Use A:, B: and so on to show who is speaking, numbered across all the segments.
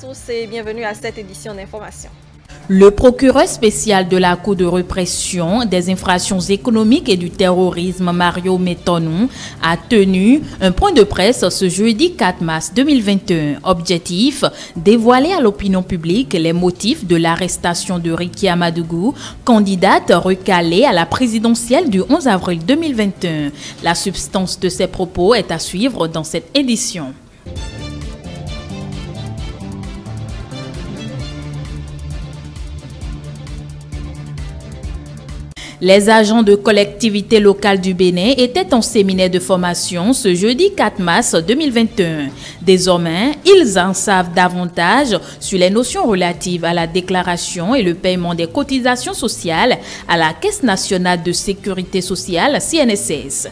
A: tous et bienvenue à cette édition d'information.
B: Le procureur spécial de la Cour de répression des infractions économiques et du terrorisme, Mario Metonou, a tenu un point de presse ce jeudi 4 mars 2021. Objectif, dévoiler à l'opinion publique les motifs de l'arrestation de Rekia Madougou, candidate recalée à la présidentielle du 11 avril 2021. La substance de ses propos est à suivre dans cette édition. Les agents de collectivités locales du Bénin étaient en séminaire de formation ce jeudi 4 mars 2021. Désormais, ils en savent davantage sur les notions relatives à la déclaration et le paiement des cotisations sociales à la Caisse nationale de sécurité sociale CNSS.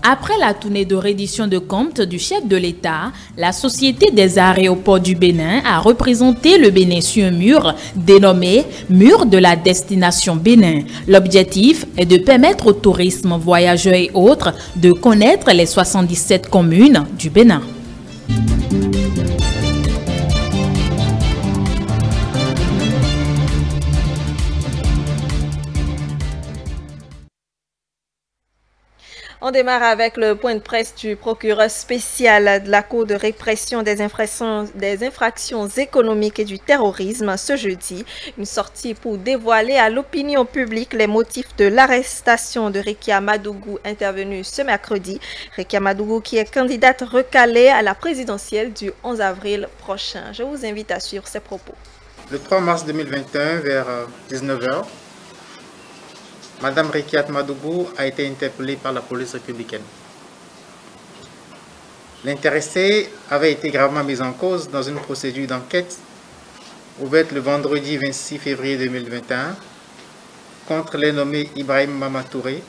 B: Après la tournée de reddition de comptes du chef de l'État, la Société des aéroports du Bénin a représenté le Bénin sur un mur dénommé « Mur de la destination Bénin ». L'objectif est de permettre aux touristes, voyageurs et autres de connaître les 77 communes du Bénin.
A: On démarre avec le point de presse du procureur spécial de la Cour de répression des infractions économiques et du terrorisme ce jeudi. Une sortie pour dévoiler à l'opinion publique les motifs de l'arrestation de Rekia Madougou intervenue ce mercredi. Rekia Madougou qui est candidate recalée à la présidentielle du 11 avril prochain. Je vous invite à suivre ses propos.
C: Le 3 mars 2021 vers 19 h, Madame Rekia Madougou a été interpellée par la police républicaine. L'intéressée avait été gravement mise en cause dans une procédure d'enquête ouverte le vendredi 26 février 2021 contre les nommés Ibrahim Mamatouré,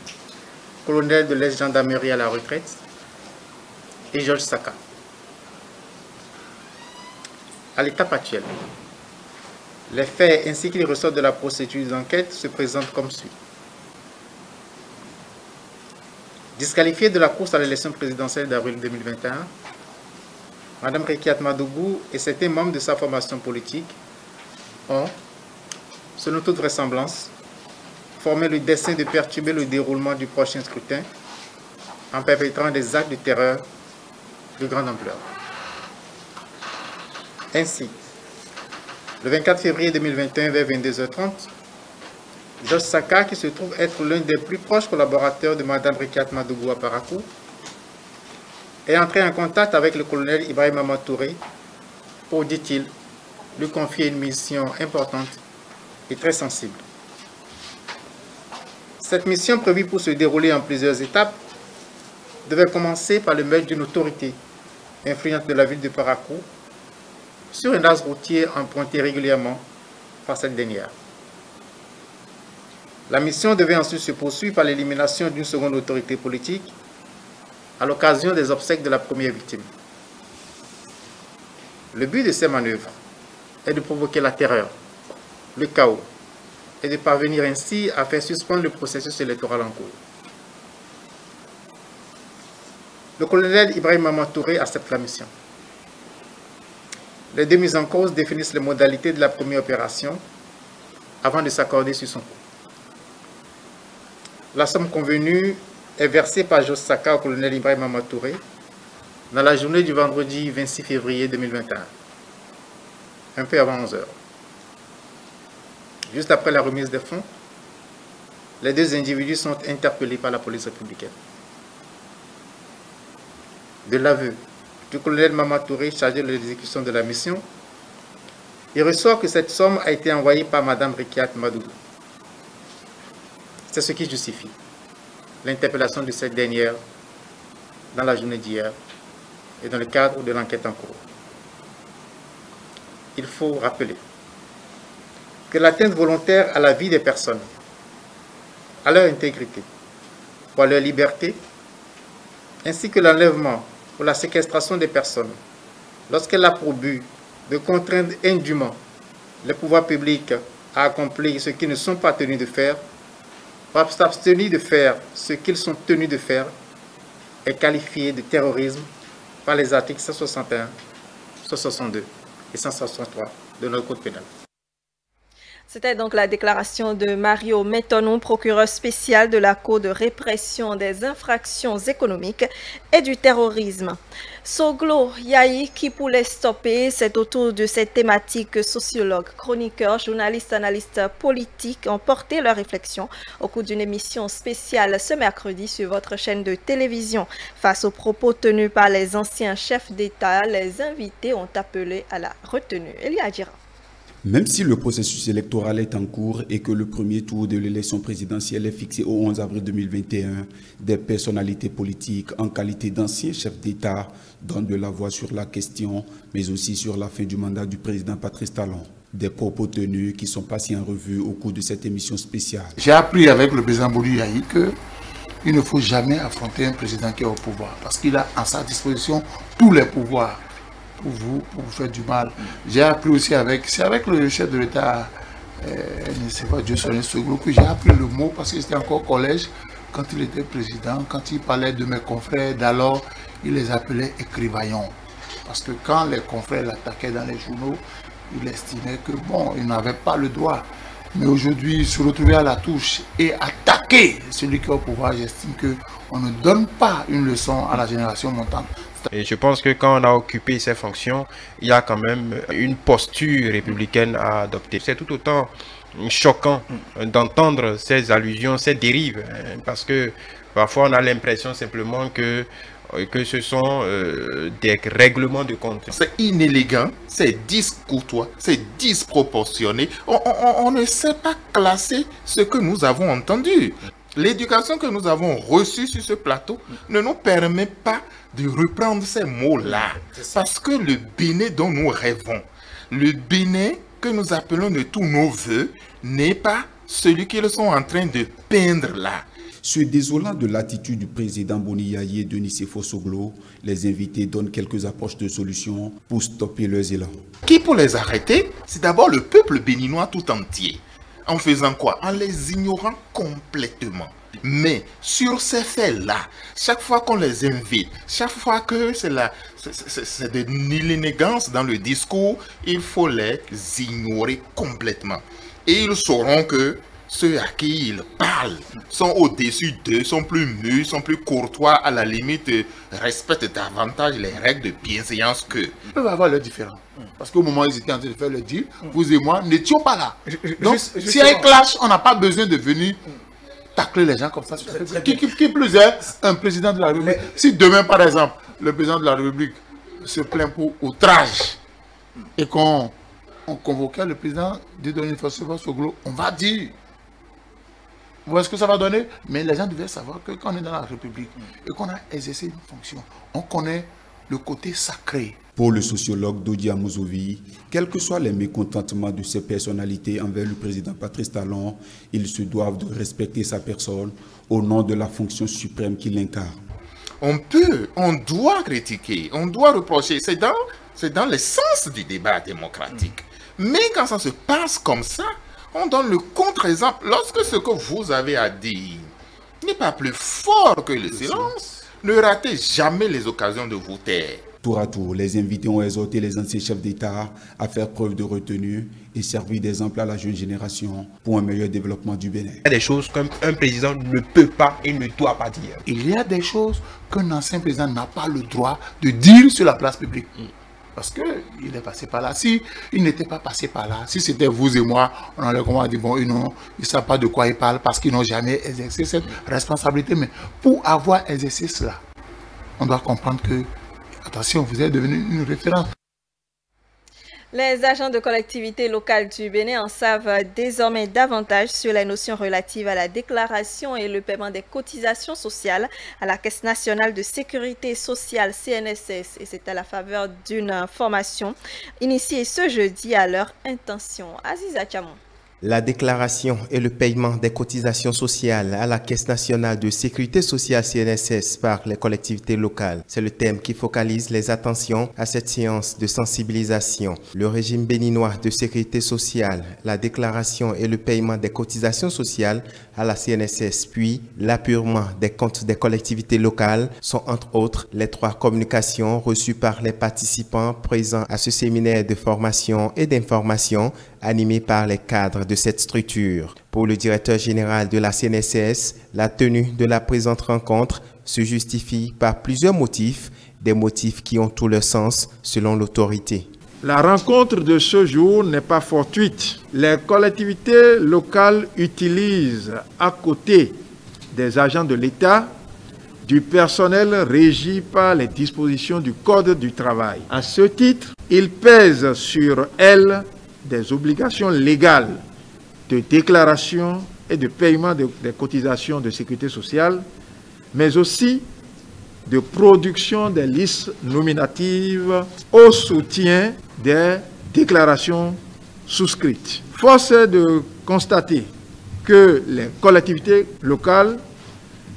C: colonel de l'ex-gendarmerie à la retraite, et Georges Saka. À l'étape actuelle, les faits ainsi qu'ils ressortent de la procédure d'enquête se présentent comme suit. Disqualifiée de la course à l'élection présidentielle d'avril 2021, Mme Rekia Madougou et certains membres de sa formation politique ont, selon toute vraisemblance, formé le dessein de perturber le déroulement du prochain scrutin en perpétrant des actes de terreur de grande ampleur. Ainsi, le 24 février 2021 vers 22 h 30, Georges Saka, qui se trouve être l'un des plus proches collaborateurs de Mme Rekia Madougou à Parakou, est entré en contact avec le colonel Ibrahim Mamatouré pour, dit-il, lui confier une mission importante et très sensible. Cette mission, prévue pour se dérouler en plusieurs étapes, devait commencer par le meurtre d'une autorité influente de la ville de Parakou sur un axe routier emprunté régulièrement par cette dernière. La mission devait ensuite se poursuivre par l'élimination d'une seconde autorité politique à l'occasion des obsèques de la première victime. Le but de ces manœuvres est de provoquer la terreur, le chaos et de parvenir ainsi à faire suspendre le processus électoral en cours. Le colonel Ibrahim Mamatouré accepte la mission. Les deux mises en cause définissent les modalités de la première opération avant de s'accorder sur son coût. La somme convenue est versée par Georges Saka au colonel Ibrahim Mamatouré dans la journée du vendredi 26 février 2021, un peu avant 11 h. Juste après la remise des fonds, les deux individus sont interpellés par la police républicaine. De l'aveu du colonel Mamatouré chargé de l'exécution de la mission, il ressort que cette somme a été envoyée par Mme Rekia Madougou. C'est ce qui justifie l'interpellation de cette dernière dans la journée d'hier et dans le cadre de l'enquête en cours. Il faut rappeler que l'atteinte volontaire à la vie des personnes, à leur intégrité ou à leur liberté, ainsi que l'enlèvement ou la séquestration des personnes, lorsqu'elle a pour but de contraindre indûment les pouvoirs publics à accomplir ce qu'ils ne sont pas tenus de faire, ou s'abstenir de faire ce qu'ils sont tenus de faire est qualifié de terrorisme par les articles 161, 162 et 163 de notre code pénal.
A: C'était donc la déclaration de Mario Metonou, procureur spécial de la Cour de répression des infractions économiques et du terrorisme. Soglo Yahi, qui pouvait stopper, c'est autour de cette thématique que sociologues, chroniqueurs, journalistes, analystes politiques ont porté leur réflexion au cours d'une émission spéciale ce mercredi sur votre chaîne de télévision. Face aux propos tenus par les anciens chefs d'État, les invités ont appelé à la retenue. Elia Djira.
D: Même si le processus électoral est en cours et que le premier tour de l'élection présidentielle est fixé au 11 avril 2021, des personnalités politiques en qualité d'anciens chefs d'État donnent de la voix sur la question, mais aussi sur la fin du mandat du président Patrice Talon. Des propos tenus qui sont passés en revue au cours de cette émission spéciale.
E: J'ai appris avec le président Bouli Yahi qu'il ne faut jamais affronter un président qui est au pouvoir parce qu'il a en sa disposition tous les pouvoirs. Pour vous faire du mal. J'ai appris aussi c'est avec le chef de l'État, ne sais pas, Dieu sonne ce groupe, que j'ai appris le mot parce que c'était encore au collège, quand il était président, quand il parlait de mes confrères d'alors, il les appelait écrivaillons. Parce que quand les confrères l'attaquaient dans les journaux, il estimait que bon, il n'avait pas le droit. Mais aujourd'hui, se retrouver à la touche et attaquer celui qui est au pouvoir, j'estime qu'on ne donne pas une leçon à la génération montante.
F: Et je pense que quand on a occupé ces fonctions, il y a quand même une posture républicaine à adopter. C'est tout autant choquant d'entendre ces allusions, ces dérives, parce que parfois on a l'impression simplement que ce sont des règlements de compte.
G: C'est inélégant, c'est discourtois, c'est disproportionné. On ne sait pas classer ce que nous avons entendu. L'éducation que nous avons reçue sur ce plateau ne nous permet pas de reprendre ces mots-là. Parce que le Bénin dont nous rêvons, le Bénin que nous appelons de tous nos voeux, n'est pas celui qu'ils sont en train de peindre là.
D: Se désolant de l'attitude du président Boni Yahi et de Nicéphore Soglo, les invités donnent quelques approches de solutions pour stopper leurs élans.
G: Qui pour les arrêter? C'est d'abord le peuple béninois tout entier. En faisant quoi? En les ignorant complètement. Mais sur ces faits-là, chaque fois qu'on les invite, chaque fois que c'est de l'élégance dans le discours, il faut les ignorer complètement. Et ils sauront que ceux à qui ils parlent sont au-dessus d'eux, sont plus mûrs, sont plus courtois, à la limite respectent davantage les règles de bienséance qu'eux.
E: Ils peuvent avoir leurs différends. Parce qu'au moment où ils étaient en train de faire le deal, vous et moi n'étions pas là. Donc, s'il y a un clash, on n'a pas besoin de venir tacler les gens comme ça. Qui plus est, un président de la République. Si demain, par exemple, le président de la République se plaint pour outrage et qu'on convoquait le président de Nicéphore Soglo, on va dire. Vous voyez ce que ça va donner? Mais les gens devaient savoir que quand on est dans la République et qu'on a exercé une fonction, on connaît le côté sacré.
D: Pour le sociologue Dodi Amouzovi, quels que soient les mécontentements de ces personnalités envers le président Patrice Talon, ils se doivent de respecter sa personne au nom de la fonction suprême qu'il incarne.
G: On doit critiquer, on doit reprocher. C'est dans l'essence du débat démocratique. Mais quand ça se passe comme ça, on donne le contre-exemple. Lorsque ce que vous avez à dire n'est pas plus fort que le silence, ne ratez jamais les occasions de vous taire.
D: Tour à tour, les invités ont exhorté les anciens chefs d'État à faire preuve de retenue et servir d'exemple à la jeune génération pour un meilleur développement du Bénin.
F: Il y a des choses qu'un président ne peut pas et ne doit pas dire.
E: Il y a des choses qu'un ancien président n'a pas le droit de dire sur la place publique. Parce qu'il est passé par là. Si il n'était pas passé par là, si c'était vous et moi, on allait dire, bon, ils ne savent pas de quoi ils parlent parce qu'ils n'ont jamais exercé cette responsabilité. Mais pour avoir exercé cela, on doit comprendre que, attention, vous êtes devenu une référence.
A: Les agents de collectivités locales du Bénin en savent désormais davantage sur les notions relatives à la déclaration et le paiement des cotisations sociales à la Caisse nationale de sécurité sociale CNSS. Et c'est à la faveur d'une formation initiée ce jeudi à leur intention. Aziza Chamon.
H: La déclaration et le paiement des cotisations sociales à la Caisse nationale de sécurité sociale CNSS par les collectivités locales. C'est le thème qui focalise les attentions à cette séance de sensibilisation. Le régime béninois de sécurité sociale, la déclaration et le paiement des cotisations sociales à la CNSS, puis l'appurement des comptes des collectivités locales sont entre autres les 3 communications reçues par les participants présents à ce séminaire de formation et d'information animé par les cadres de cette structure. Pour le directeur général de la CNSS, la tenue de la présente rencontre se justifie par plusieurs motifs, des motifs qui ont tout leur sens selon l'autorité.
I: La rencontre de ce jour n'est pas fortuite. Les collectivités locales utilisent, à côté des agents de l'État, du personnel régi par les dispositions du Code du travail. À ce titre, il pèse sur elles des obligations légales de déclaration et de paiement des cotisations de sécurité sociale, mais aussi de production des listes nominatives au soutien des déclarations souscrites. Force est de constater que les collectivités locales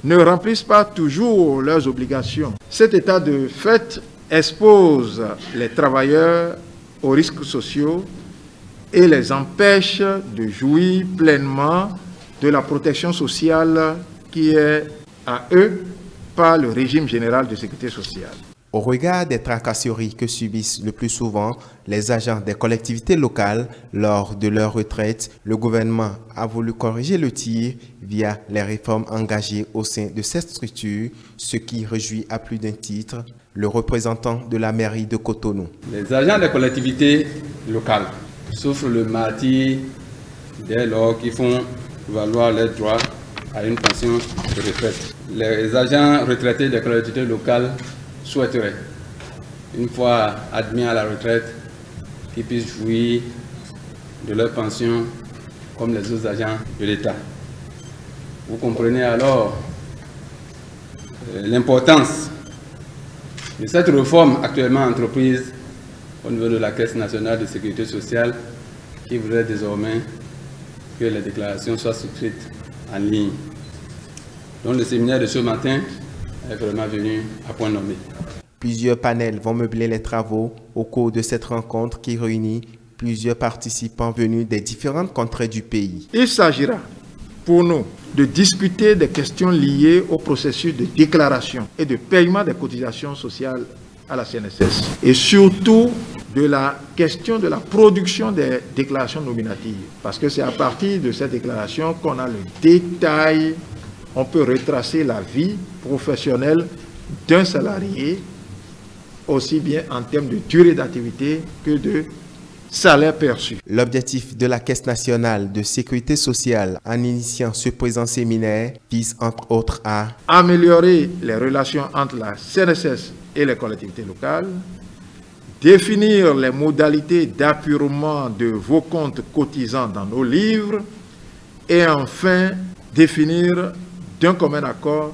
I: ne remplissent pas toujours leurs obligations. Cet état de fait expose les travailleurs aux risques sociaux et les empêche de jouir pleinement de la protection sociale qui est à eux par le régime général de sécurité sociale.
H: Au regard des tracasseries que subissent le plus souvent les agents des collectivités locales lors de leur retraite, le gouvernement a voulu corriger le tir via les réformes engagées au sein de cette structure, ce qui réjouit à plus d'un titre le représentant de la mairie de Cotonou.
J: Les agents des collectivités locales souffrent le martyre dès lors qu'ils font valoir leurs droits à une pension de retraite. Les agents retraités des collectivités locales souhaiteraient, une fois admis à la retraite, qu'ils puissent jouir de leur pension comme les autres agents de l'État. Vous comprenez alors l'importance de cette réforme actuellement entreprise au niveau de la Caisse nationale de sécurité sociale qui voudrait désormais que les déclarations soient souscrites en ligne. Donc le séminaire de ce matin est vraiment venu à point nommé.
H: Plusieurs panels vont meubler les travaux au cours de cette rencontre qui réunit plusieurs participants venus des différentes contrées du pays.
I: Il s'agira pour nous de discuter des questions liées au processus de déclaration et de paiement des cotisations sociales à la CNSS et surtout de la question de la production des déclarations nominatives parce que c'est à partir de cette déclaration qu'on a le détail, on peut retracer la vie professionnelle d'un salarié aussi bien en termes de durée d'activité que de salaire perçu.
H: L'objectif de la Caisse nationale de sécurité sociale en initiant ce présent séminaire vise entre autres à
I: améliorer les relations entre la CNSS et les collectivités locales, définir les modalités d'appurement de vos comptes cotisants dans nos livres et enfin définir d'un commun accord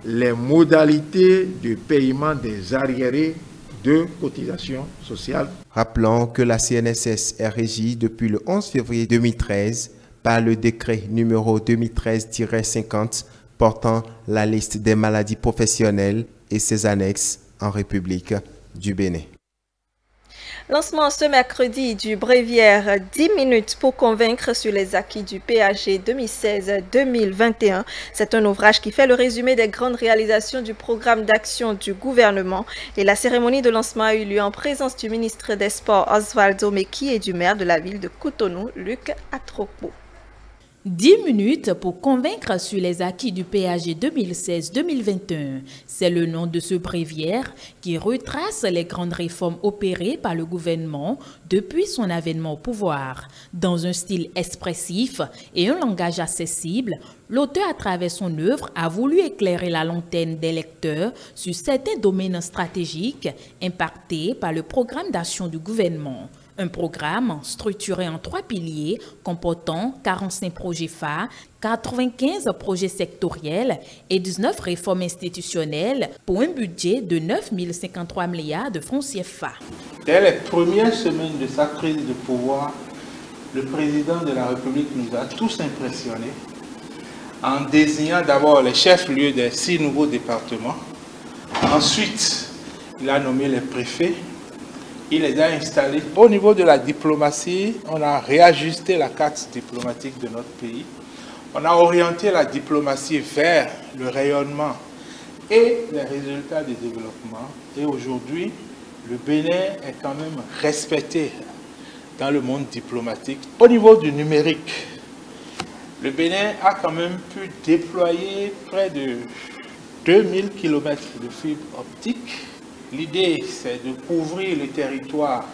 I: les modalités de paiement des arriérés de cotisations sociales.
H: Rappelons que la CNSS est régie depuis le 11 février 2013 par le décret numéro 2013-50 portant la liste des maladies professionnelles et ses annexes en République du Bénin.
A: Lancement ce mercredi du bréviaire 10 minutes pour convaincre sur les acquis du PAG 2016-2021. C'est un ouvrage qui fait le résumé des grandes réalisations du programme d'action du gouvernement. Et la cérémonie de lancement a eu lieu en présence du ministre des Sports Osvaldo Meki et du maire de la ville de Cotonou, Luc Atropo.
B: 10 minutes pour convaincre sur les acquis du PAG 2016-2021. C'est le nom de ce bréviaire qui retrace les grandes réformes opérées par le gouvernement depuis son avènement au pouvoir. Dans un style expressif et un langage accessible, l'auteur, à travers son œuvre, a voulu éclairer la lanterne des lecteurs sur certains domaines stratégiques impactés par le programme d'action du gouvernement. Un programme structuré en 3 piliers comportant 45 projets phares, 95 projets sectoriels et 19 réformes institutionnelles pour un budget de 9 053 milliards de francs CFA.
K: Dès les premières semaines de sa prise de pouvoir, le président de la République nous a tous impressionnés en désignant d'abord les chefs-lieux des 6 nouveaux départements. Ensuite, il a nommé les préfets. Il les a installés. Au niveau de la diplomatie, on a réajusté la carte diplomatique de notre pays On a orienté la diplomatie vers le rayonnement et les résultats du développement. Et aujourd'hui, le Bénin est quand même respecté dans le monde diplomatique. Au niveau du numérique, le Bénin a quand même pu déployer près de 2000 km de fibre optique. L'idée, c'est de couvrir le territoire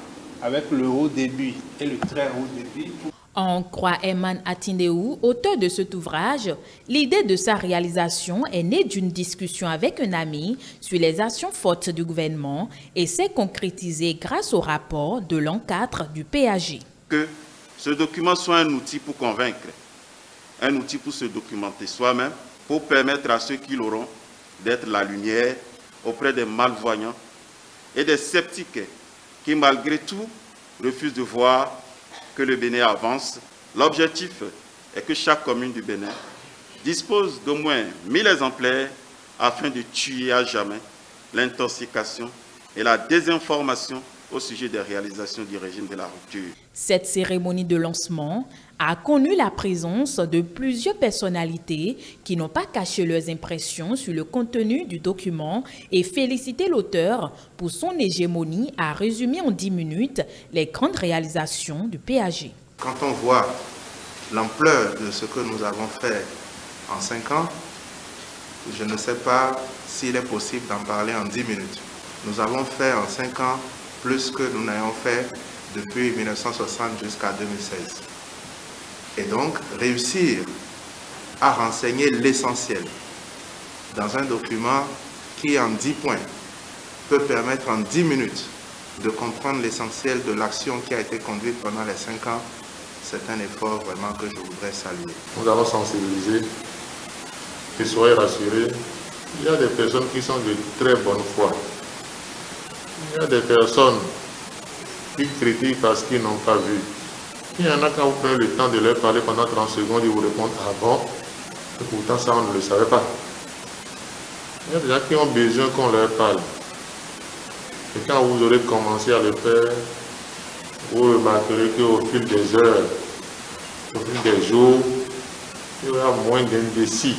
K: avec le haut débit et le très haut débit.
B: En croit Eman Atindeou, auteur de cet ouvrage, l'idée de sa réalisation est née d'une discussion avec un ami sur les actions fortes du gouvernement et s'est concrétisée grâce au rapport de l'an 4 du PAG.
L: Que ce document soit un outil pour convaincre, un outil pour se documenter soi-même, pour permettre à ceux qui l'auront d'être la lumière auprès des malvoyants et des sceptiques qui, malgré tout, refusent de voir que le Bénin avance. L'objectif est que chaque commune du Bénin dispose d'au moins 1000 exemplaires afin de tuer à jamais l'intoxication et la désinformation au sujet des réalisations du régime de la rupture.
B: Cette cérémonie de lancement a connu la présence de plusieurs personnalités qui n'ont pas caché leurs impressions sur le contenu du document et félicité l'auteur pour son hégémonie à résumer en 10 minutes les grandes réalisations du PAG.
M: Quand on voit l'ampleur de ce que nous avons fait en 5 ans, je ne sais pas s'il est possible d'en parler en 10 minutes. Nous avons fait en 5 ans plus que nous n'ayons fait depuis 1960 jusqu'à 2016. Et donc, réussir à renseigner l'essentiel dans un document qui, en 10 points, peut permettre en 10 minutes de comprendre l'essentiel de l'action qui a été conduite pendant les 5 ans, c'est un effort vraiment que je voudrais saluer.
N: Nous avons sensibilisé, que soyez rassurés, il y a des personnes qui sont de très bonne foi. Il y a des personnes qui critiquent parce qu'ils n'ont pas vu. Il y en a quand vous prenez le temps de leur parler pendant 30 secondes, ils vous répondent « Ah bon ?» et pourtant ça on ne le savait pas. Il y a des gens qui ont besoin qu'on leur parle. Et quand vous aurez commencé à le faire, vous remarquerez qu'au fil des heures, au fil des jours, il y aura moins d'indécis.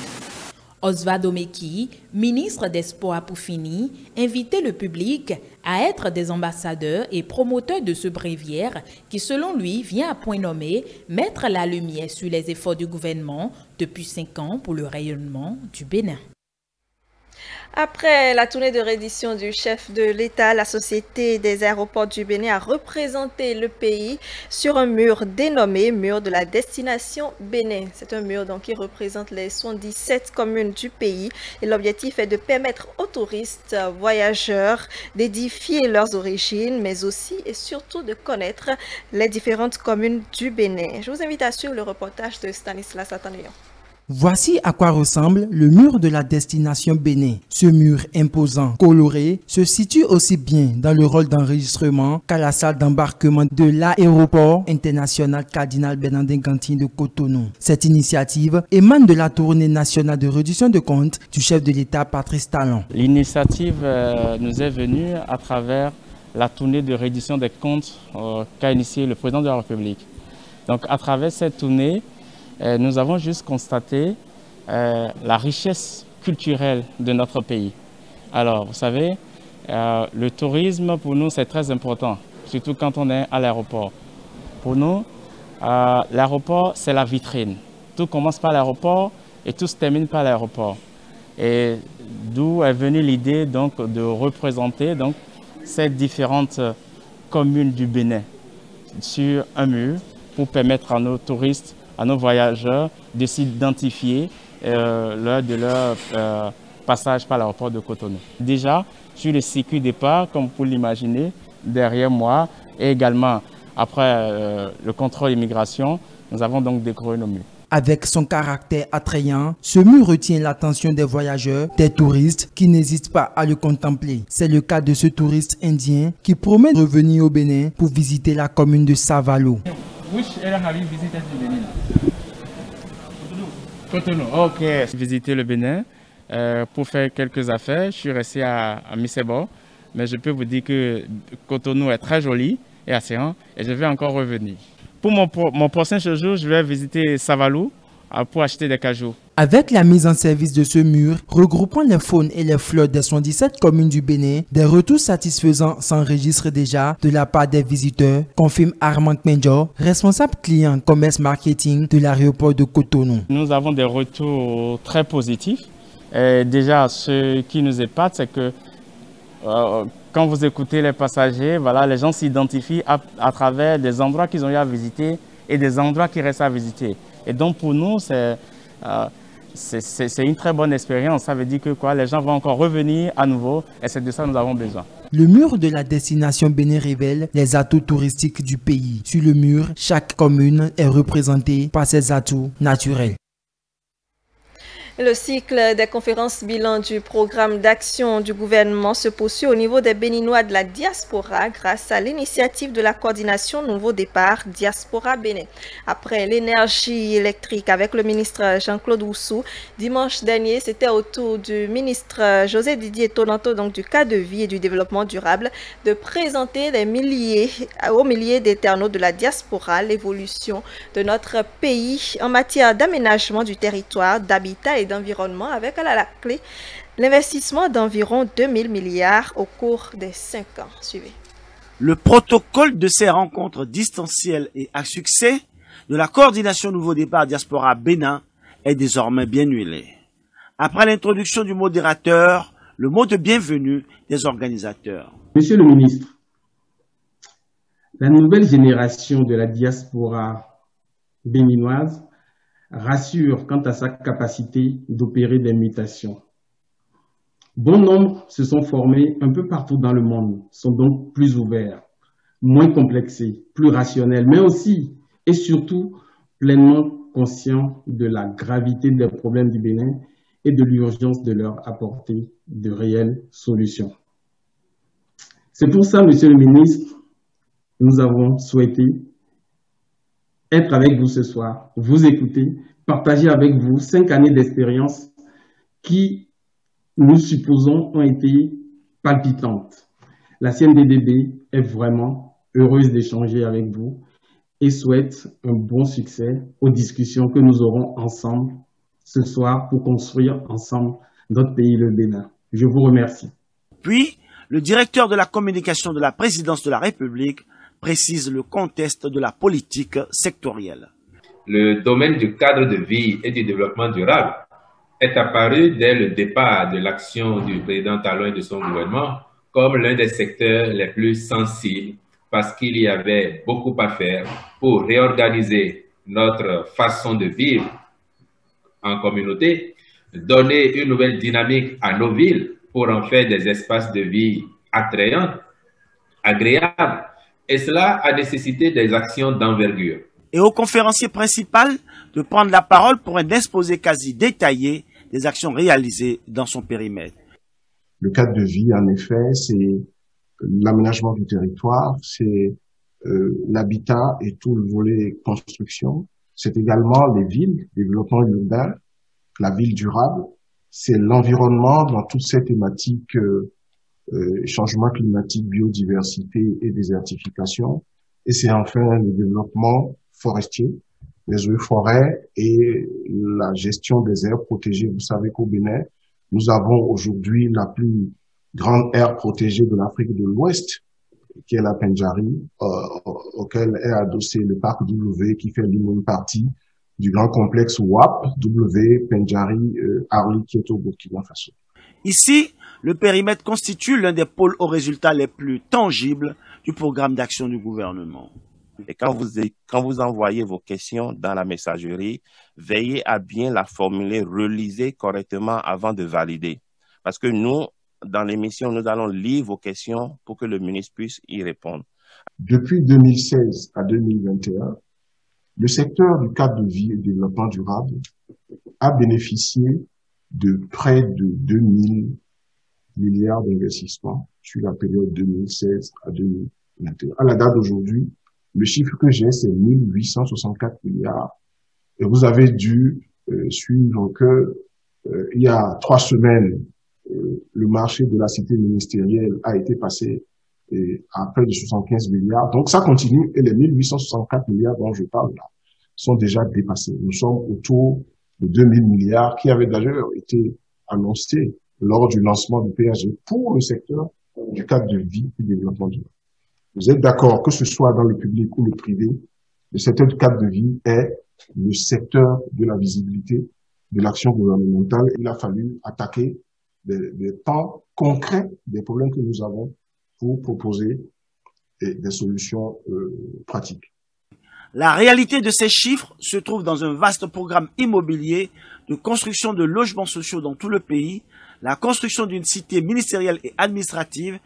B: Osvaldo Meki, ministre des Sports à Poufini, invitait le public à être des ambassadeurs et promoteurs de ce bréviaire qui, selon lui, vient à point nommé mettre la lumière sur les efforts du gouvernement depuis 5 ans pour le rayonnement du Bénin.
A: Après la tournée de reddition du chef de l'État, la Société des aéroports du Bénin a représenté le pays sur un mur dénommé Mur de la destination Bénin. C'est un mur donc qui représente les 77 communes du pays et l'objectif est de permettre aux touristes voyageurs d'édifier leurs origines, mais aussi et surtout de connaître les différentes communes du Bénin. Je vous invite à suivre le reportage de Stanislas Atanayan.
O: Voici à quoi ressemble le mur de la destination Bénin. Ce mur imposant, coloré, se situe aussi bien dans le rôle d'enregistrement qu'à la salle d'embarquement de l'aéroport international Cardinal Bernardin Gantin de Cotonou. Cette initiative émane de la tournée nationale de réduction de comptes du chef de l'État Patrice Talon.
P: L'initiative nous est venue à travers la tournée de réduction des comptes qu'a initié le président de la République. Donc à travers cette tournée, nous avons juste constaté la richesse culturelle de notre pays. Alors, vous savez, le tourisme, pour nous, c'est très important, surtout quand on est à l'aéroport. Pour nous, l'aéroport, c'est la vitrine. Tout commence par l'aéroport et tout se termine par l'aéroport. Et d'où est venue l'idée donc, de représenter donc, ces différentes communes du Bénin sur un mur pour permettre à nos touristes, à nos voyageurs de s'identifier lors de leur passage par l'aéroport de Cotonou. Déjà, sur le circuit départ, comme vous pouvez l'imaginer, derrière moi, et également après le contrôle immigration, nous avons donc décoré nos murs.
O: Avec son caractère attrayant, ce mur retient l'attention des voyageurs, des touristes qui n'hésitent pas à le contempler. C'est le cas de ce touriste indien qui promet de revenir au Bénin pour visiter la commune de Savalo.
P: Which area have you visited in Benin? Cotonou. Ok. J'ai visité le Bénin pour faire quelques affaires. Je suis resté à Misebo, mais je peux vous dire que Cotonou est très joli et attirant et je vais encore revenir. Pour mon prochain séjour, je vais visiter Savalo pour acheter des cajoux.
O: Avec la mise en service de ce mur, regroupant les faunes et les fleurs des 77 communes du Bénin, des retours satisfaisants s'enregistrent déjà de la part des visiteurs, confirme Armand Kmenjo, responsable client commerce marketing de l'aéroport de Cotonou.
P: Nous avons des retours très positifs. Et déjà, ce qui nous épate, c'est que quand vous écoutez les passagers, voilà, les gens s'identifient à travers des endroits qu'ils ont eu à visiter et des endroits qui restent à visiter. Et donc pour nous, c'est une très bonne expérience. Ça veut dire que les gens vont encore revenir à nouveau et c'est de ça que nous avons besoin.
O: Le mur de la destination Bénin révèle les atouts touristiques du pays. Sur le mur, chaque commune est représentée par ses atouts naturels.
A: Le cycle des conférences bilan du programme d'action du gouvernement se poursuit au niveau des Béninois de la diaspora grâce à l'initiative de la coordination Nouveau Départ Diaspora Bénin. Après l'énergie électrique avec le ministre Jean-Claude Oussou, dimanche dernier, c'était au tour du ministre José Didier Tonanto, donc du cadre de vie et du développement durable, de présenter aux milliers d'internautes de la diaspora l'évolution de notre pays en matière d'aménagement du territoire, d'habitat et d'environnement avec à la clé l'investissement d'environ 2000 milliards au cours des 5 ans. Suivez.
Q: Le protocole de ces rencontres distancielles et à succès de la coordination Nouveau Départ Diaspora Bénin est désormais bien huilé. Après l'introduction du modérateur, le mot de bienvenue des organisateurs.
R: Monsieur le ministre, la nouvelle génération de la diaspora béninoise rassure quant à sa capacité d'opérer des mutations. Bon nombre se sont formés un peu partout dans le monde, sont donc plus ouverts, moins complexés, plus rationnels, mais aussi et surtout pleinement conscients de la gravité des problèmes du Bénin et de l'urgence de leur apporter de réelles solutions. C'est pour ça, Monsieur le ministre, nous avons souhaité être avec vous ce soir, vous écouter, partager avec vous 5 années d'expérience qui, nous supposons, ont été palpitantes. La CNDDB est vraiment heureuse d'échanger avec vous et souhaite un bon succès aux discussions que nous aurons ensemble ce soir pour construire ensemble notre pays, le Bénin. Je vous remercie.
Q: Puis, le directeur de la communication de la présidence de la République précise le contexte de la politique sectorielle.
S: Le domaine du cadre de vie et du développement durable est apparu dès le départ de l'action du président Talon et de son gouvernement comme l'un des secteurs les plus sensibles parce qu'il y avait beaucoup à faire pour réorganiser notre façon de vivre en communauté, donner une nouvelle dynamique à nos villes pour en faire des espaces de vie attrayants, agréables. Et cela a nécessité des actions d'envergure.
Q: Et au conférencier principal de prendre la parole pour un exposé quasi détaillé des actions réalisées dans son périmètre.
T: Le cadre de vie, en effet, c'est l'aménagement du territoire, c'est l'habitat et tout le volet construction. C'est également les villes, développement urbain, la ville durable. C'est l'environnement dans toutes ces thématiques changement climatique, biodiversité et désertification. Et c'est enfin le développement forestier, les eaux et forêts et la gestion des aires protégées. Vous savez qu'au Bénin, nous avons aujourd'hui la plus grande aire protégée de l'Afrique de l'Ouest, qui est la Pendjari, auquel est adossé le parc W, qui fait lui-même partie du grand complexe WAP, W, Pendjari, Arli, qui est au Burkina Faso.
Q: Ici, le périmètre constitue l'un des pôles aux résultats les plus tangibles du programme d'action du gouvernement.
U: Et quand vous envoyez vos questions dans la messagerie, veillez à bien la formuler, relisez correctement avant de valider. Parce que nous, dans l'émission, nous allons lire vos questions pour que le ministre puisse y répondre.
T: Depuis 2016 à 2021, le secteur du cadre de vie et du développement durable a bénéficié de près de 2000 milliards d'investissements sur la période 2016 à 2021. À la date d'aujourd'hui, le chiffre que j'ai, c'est 1864 milliards. Et vous avez dû suivre que il y a 3 semaines, le marché de la cité ministérielle a été passé à près de 75 milliards. Donc ça continue et les 1864 milliards dont je parle là sont déjà dépassés. Nous sommes autour de 2000 milliards qui avaient d'ailleurs été annoncés lors du lancement du PAG pour le secteur du cadre de vie et du développement durable. Vous êtes d'accord que ce soit dans le public ou le privé, le secteur du cadre de vie est le secteur de la visibilité de l'action gouvernementale. Il a fallu attaquer des temps concrets des problèmes que nous avons pour proposer des solutions pratiques.
Q: La réalité de ces chiffres se trouve dans un vaste programme immobilier de construction de logements sociaux dans tout le pays, la construction d'une cité ministérielle et administrative,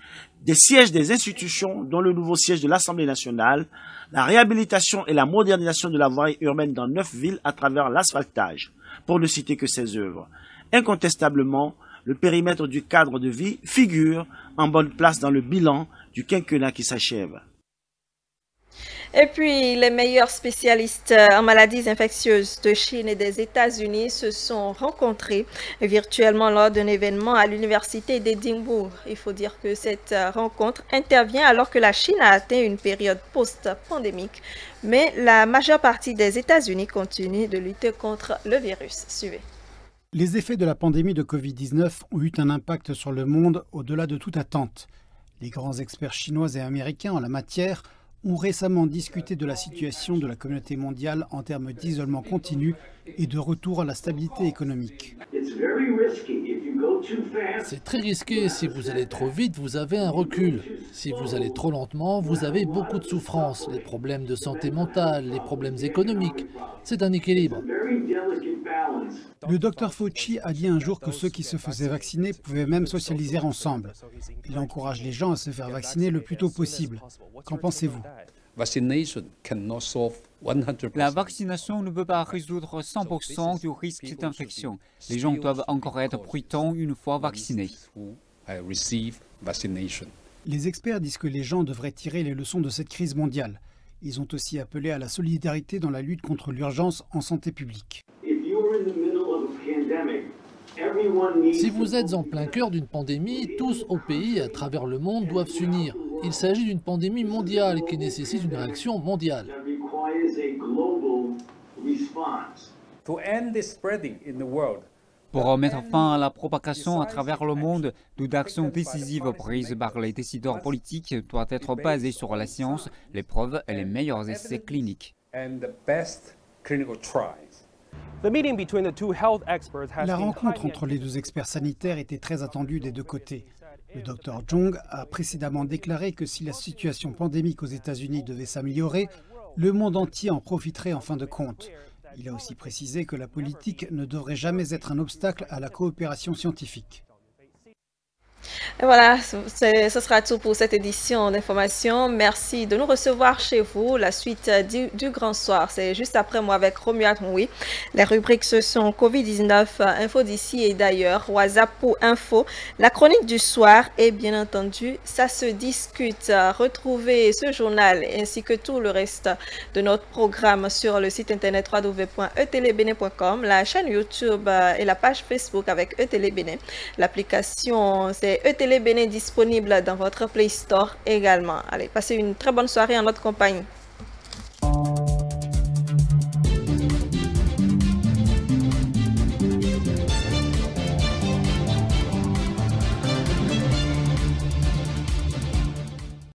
Q: des sièges des institutions, dont le nouveau siège de l'Assemblée nationale, la réhabilitation et la modernisation de la voirie urbaine dans 9 villes à travers l'asphaltage, pour ne citer que ces œuvres. Incontestablement, le périmètre du cadre de vie figure en bonne place dans le bilan du quinquennat qui s'achève.
A: Et puis, les meilleurs spécialistes en maladies infectieuses de Chine et des États-Unis se sont rencontrés virtuellement lors d'un événement à l'université d'Édimbourg. Il faut dire que cette rencontre intervient alors que la Chine a atteint une période post-pandémique. Mais la majeure partie des États-Unis continue de lutter contre le virus. Suivez.
C: Les effets de la pandémie de Covid-19 ont eu un impact sur le monde au-delà de toute attente. Les grands experts chinois et américains en la matière ont récemment discuté de la situation de la communauté mondiale en termes d'isolement continu et de retour à la stabilité économique.
V: C'est très risqué. Si vous allez trop vite, vous avez un recul. Si vous allez trop lentement, vous avez beaucoup de souffrances, les problèmes de santé mentale, les problèmes économiques. C'est un équilibre.
C: Le docteur Fauci a dit un jour que ceux qui se faisaient vacciner pouvaient même socialiser ensemble. Il encourage les gens à se faire vacciner le plus tôt possible. Qu'en pensez-vous ?
W: La vaccination ne peut pas résoudre 100% du risque d'infection. Les gens doivent encore être prudents une fois vaccinés.
C: Les experts disent que les gens devraient tirer les leçons de cette crise mondiale. Ils ont aussi appelé à la solidarité dans la lutte contre l'urgence en santé publique.
V: Si vous êtes en plein cœur d'une pandémie, tous au pays à travers le monde doivent s'unir. Il s'agit d'une pandémie mondiale qui nécessite une réaction mondiale.
W: Pour mettre fin à la propagation à travers le monde, toute action décisive prise par les décideurs politiques doit être basée sur la science, les preuves et les meilleurs essais cliniques.
C: La rencontre entre les deux experts sanitaires était très attendue des deux côtés. Le Dr Zhong a précédemment déclaré que si la situation pandémique aux États-Unis devait s'améliorer, le monde entier en profiterait en fin de compte. Il a aussi précisé que la politique ne devrait jamais être un obstacle à la coopération scientifique.
A: Et voilà, ce sera tout pour cette édition d'information. Merci de nous recevoir chez vous. La suite du Grand Soir, c'est juste après moi avec Romuald Moui. Les rubriques, ce sont Covid-19, Info d'ici et d'ailleurs, WhatsApp pour info, la chronique du soir et bien entendu, ça se discute. Retrouvez ce journal ainsi que tout le reste de notre programme sur le site internet www.etelebene.com, la chaîne YouTube et la page Facebook avec Etelebene. L'application, c'est Etelebene disponible dans votre Play Store également. Allez, passez une très bonne soirée en notre compagnie.